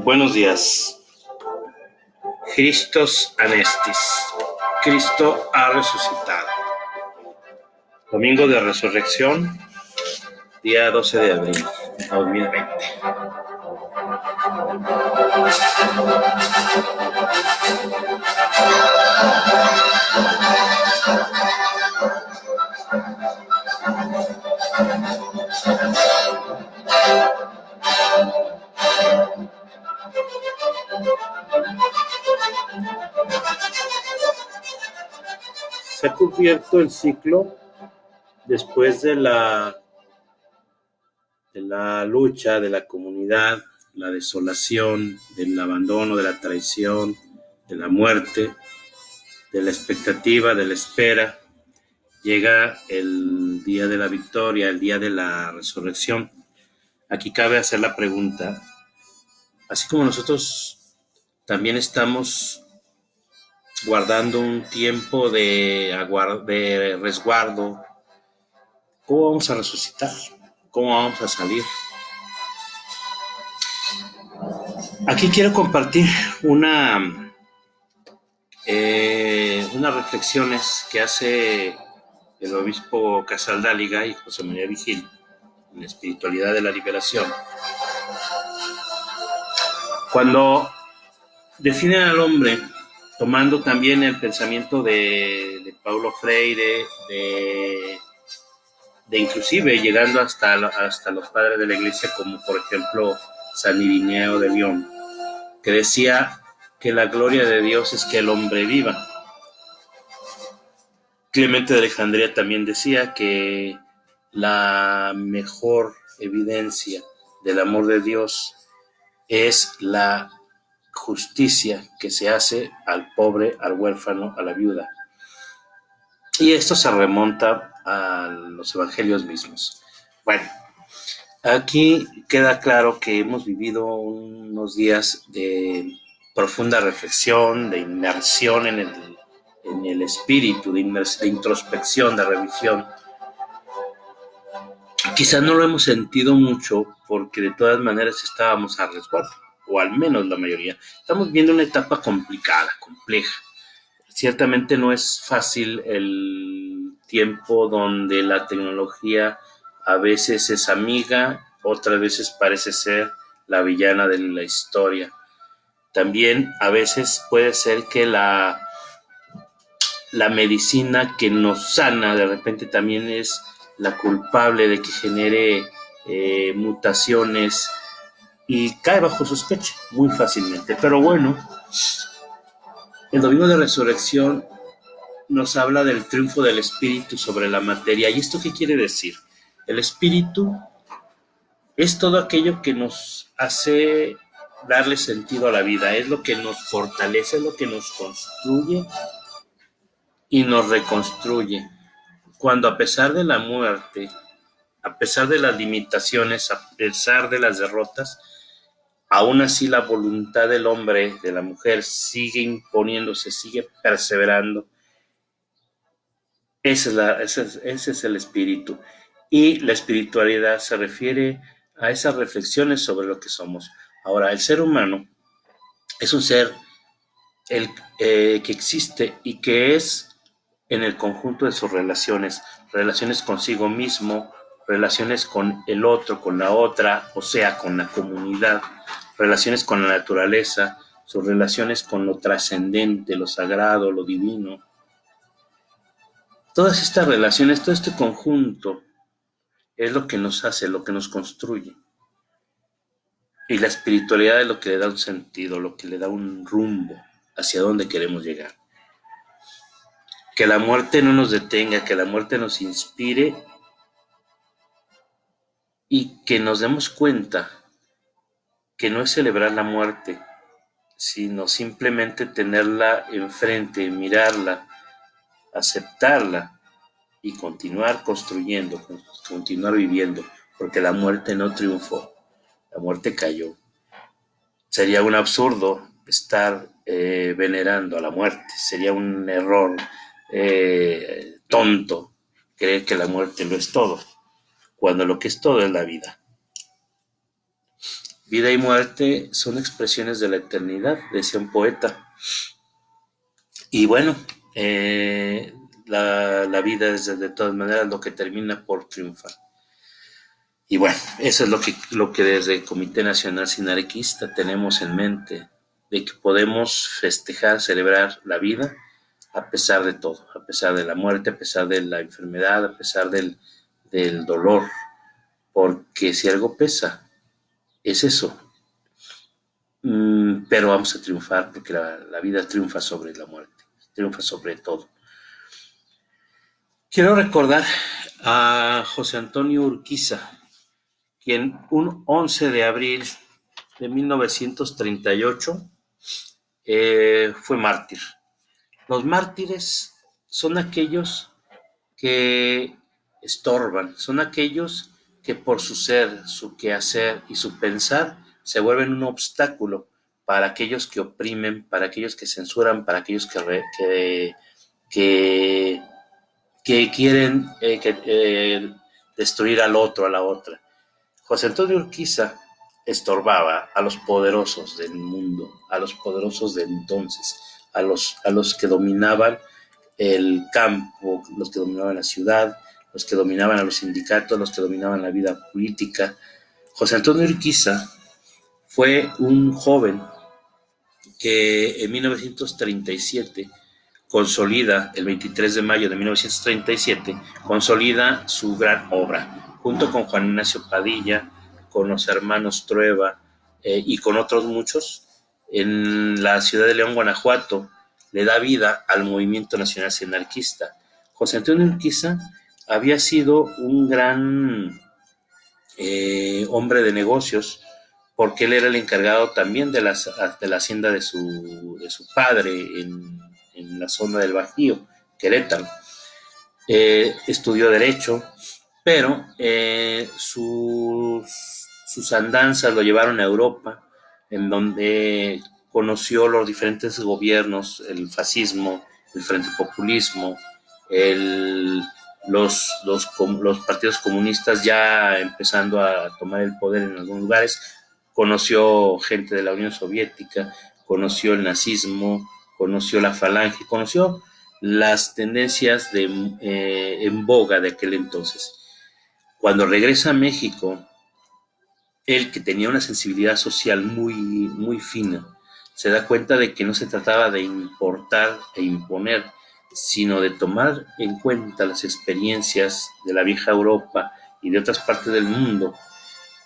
Buenos días. Christos Anestis. Cristo ha resucitado. Domingo de Resurrección, día 12 de abril de 2020. Se ha cubierto el ciclo después de la lucha de la comunidad, la desolación, del abandono, de la traición, de la muerte, de la expectativa, de la espera. Llega el día de la victoria, el día de la resurrección. Aquí cabe hacer la pregunta, así como nosotros también estamos guardando un tiempo de resguardo, ¿cómo vamos a resucitar? ¿Cómo vamos a salir? Aquí quiero compartir unas reflexiones que hace el obispo Casaldáliga y José María Vigil en la espiritualidad de la liberación, cuando definen al hombre tomando también el pensamiento de Paulo Freire, de inclusive llegando hasta los padres de la iglesia, como por ejemplo San Irineo de León, que decía que la gloria de Dios es que el hombre viva. Clemente de Alejandría también decía que la mejor evidencia del amor de Dios es la justicia que se hace al pobre, al huérfano, a la viuda. Y esto se remonta a los evangelios mismos. Bueno, aquí queda claro que hemos vivido unos días de profunda reflexión, de inmersión en el espíritu, de introspección, de revisión. Quizás no lo hemos sentido mucho porque de todas maneras estábamos a resguardo, o al menos la mayoría. Estamos viendo una etapa complicada, compleja. Ciertamente no es fácil el tiempo donde la tecnología a veces es amiga, otras veces parece ser la villana de la historia. También a veces puede ser que la medicina que nos sana de repente también es la culpable de que genere mutaciones y cae bajo sospecha muy fácilmente. Pero bueno, el domingo de resurrección nos habla del triunfo del espíritu sobre la materia. ¿Y esto qué quiere decir? El espíritu es todo aquello que nos hace darle sentido a la vida, es lo que nos fortalece, es lo que nos construye y nos reconstruye. Cuando a pesar de la muerte, a pesar de las limitaciones, a pesar de las derrotas, aún así la voluntad del hombre, de la mujer, sigue imponiéndose, sigue perseverando. Ese es el espíritu. Y la espiritualidad se refiere a esas reflexiones sobre lo que somos. Ahora, el ser humano es un ser que existe y que es en el conjunto de sus relaciones consigo mismo, relaciones con el otro, con la otra, o sea, con la comunidad, relaciones con la naturaleza, sus relaciones con lo trascendente, lo sagrado, lo divino. Todas estas relaciones, todo este conjunto es lo que nos hace, lo que nos construye. Y la espiritualidad es lo que le da un sentido, lo que le da un rumbo hacia dónde queremos llegar. Que la muerte no nos detenga, que la muerte nos inspire y que nos demos cuenta que no es celebrar la muerte, sino simplemente tenerla enfrente, mirarla, aceptarla y continuar construyendo, continuar viviendo, porque la muerte no triunfó, la muerte cayó. Sería un absurdo estar venerando a la muerte, sería un error tonto creer que la muerte lo es todo, cuando lo que es todo es la vida. Vida y muerte son expresiones de la eternidad, decía un poeta. Y bueno, la vida es de todas maneras lo que termina por triunfar. Y bueno, eso es lo que desde el Comité Nacional Sinarquista tenemos en mente, de que podemos festejar, celebrar la vida a pesar de todo, a pesar de la muerte, a pesar de la enfermedad, a pesar del dolor, porque si algo pesa, es eso. Pero vamos a triunfar porque la vida triunfa sobre la muerte, triunfa sobre todo. Quiero recordar a José Antonio Urquiza, quien un 11 de abril de 1938 fue mártir. Los mártires son aquellos que estorban, son aquellos que por su ser, su quehacer y su pensar se vuelven un obstáculo para aquellos que oprimen, para aquellos que censuran, para aquellos que, que quieren destruir al otro, a la otra. José Antonio Urquiza estorbaba a los poderosos del mundo, a los poderosos de entonces, a los que dominaban el campo, los que dominaban la ciudad, los que dominaban a los sindicatos, los que dominaban la vida política. José Antonio Urquiza fue un joven que en 1937 consolida, el 23 de mayo de 1937, consolida su gran obra, junto con Juan Ignacio Padilla, con los hermanos Trueba y con otros muchos, en la ciudad de León, Guanajuato, le da vida al movimiento nacional anarquista. José Antonio Urquiza había sido un gran hombre de negocios, porque él era el encargado también de la hacienda de su padre en la zona del Bajío, Querétaro. Estudió Derecho, pero sus andanzas lo llevaron a Europa, en donde conoció los diferentes gobiernos, el fascismo, el frente populismo, los partidos comunistas ya empezando a tomar el poder en algunos lugares. Conoció gente de la Unión Soviética, conoció el nazismo, conoció la falange, conoció las tendencias en boga de aquel entonces. Cuando regresa a México, él, que tenía una sensibilidad social muy fina, se da cuenta de que no se trataba de importar e imponer, sino de tomar en cuenta las experiencias de la vieja Europa y de otras partes del mundo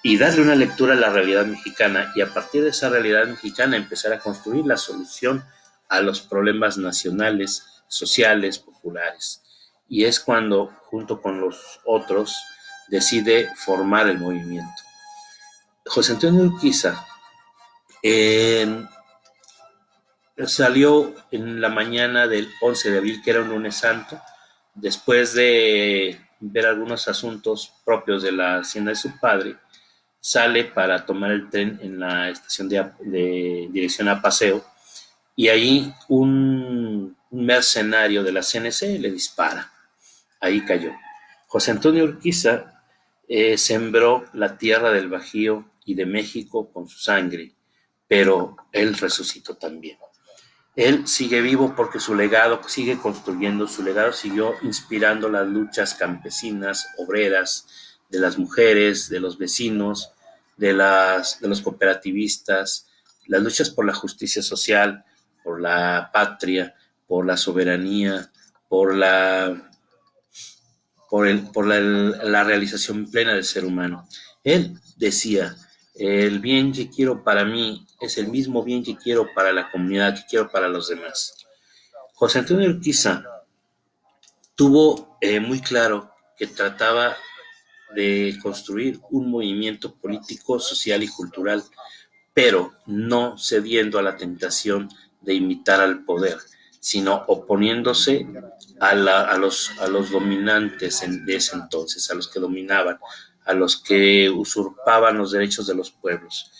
y darle una lectura a la realidad mexicana, y a partir de esa realidad mexicana empezar a construir la solución a los problemas nacionales, sociales, populares. Y es cuando, junto con los otros, decide formar el movimiento. José Antonio Urquiza salió en la mañana del 11 de abril, que era un lunes santo, después de ver algunos asuntos propios de la hacienda de su padre. Sale para tomar el tren en la estación de dirección a Paseo, y ahí un mercenario de la CNC le dispara. Ahí cayó. José Antonio Urquiza sembró la tierra del Bajío y de México con su sangre, pero él resucitó también. Él sigue vivo porque su legado sigue construyendo, su legado siguió inspirando las luchas campesinas, obreras, de las mujeres, de los vecinos, de los cooperativistas, las luchas por la justicia social, por la patria, por la soberanía, por la realización plena del ser humano. Él decía: el bien que quiero para mí es el mismo bien que quiero para la comunidad, que quiero para los demás. José Antonio Urquiza tuvo muy claro que trataba de construir un movimiento político, social y cultural, pero no cediendo a la tentación de imitar al poder, sino oponiéndose a los dominantes de ese entonces, a los que dominaban, a los que usurpaban los derechos de los pueblos.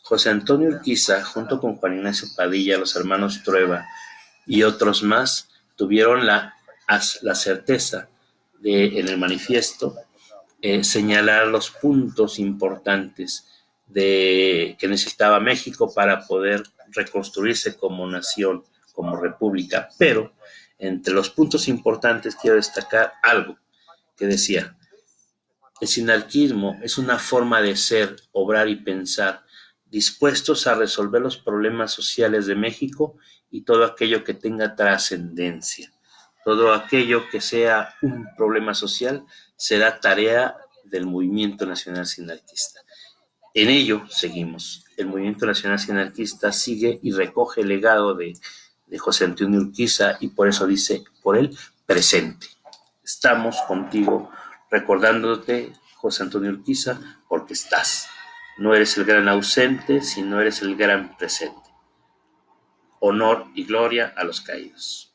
José Antonio Urquiza, junto con Juan Ignacio Padilla, los hermanos Trueba y otros más, tuvieron la la certeza de, en el manifiesto, señalar los puntos importantes que necesitaba México para poder reconstruirse como nación, como república. Pero entre los puntos importantes quiero destacar algo que decía: el sinarquismo es una forma de ser, obrar y pensar, dispuestos a resolver los problemas sociales de México y todo aquello que tenga trascendencia. Todo aquello que sea un problema social será tarea del Movimiento Nacional Sinarquista. En ello seguimos. El Movimiento Nacional Sinarquista sigue y recoge el legado de José Antonio Urquiza, y por eso dice, por él, presente. Estamos contigo recordándote, José Antonio Urquiza, porque estás. No eres el gran ausente, sino eres el gran presente. Honor y gloria a los caídos.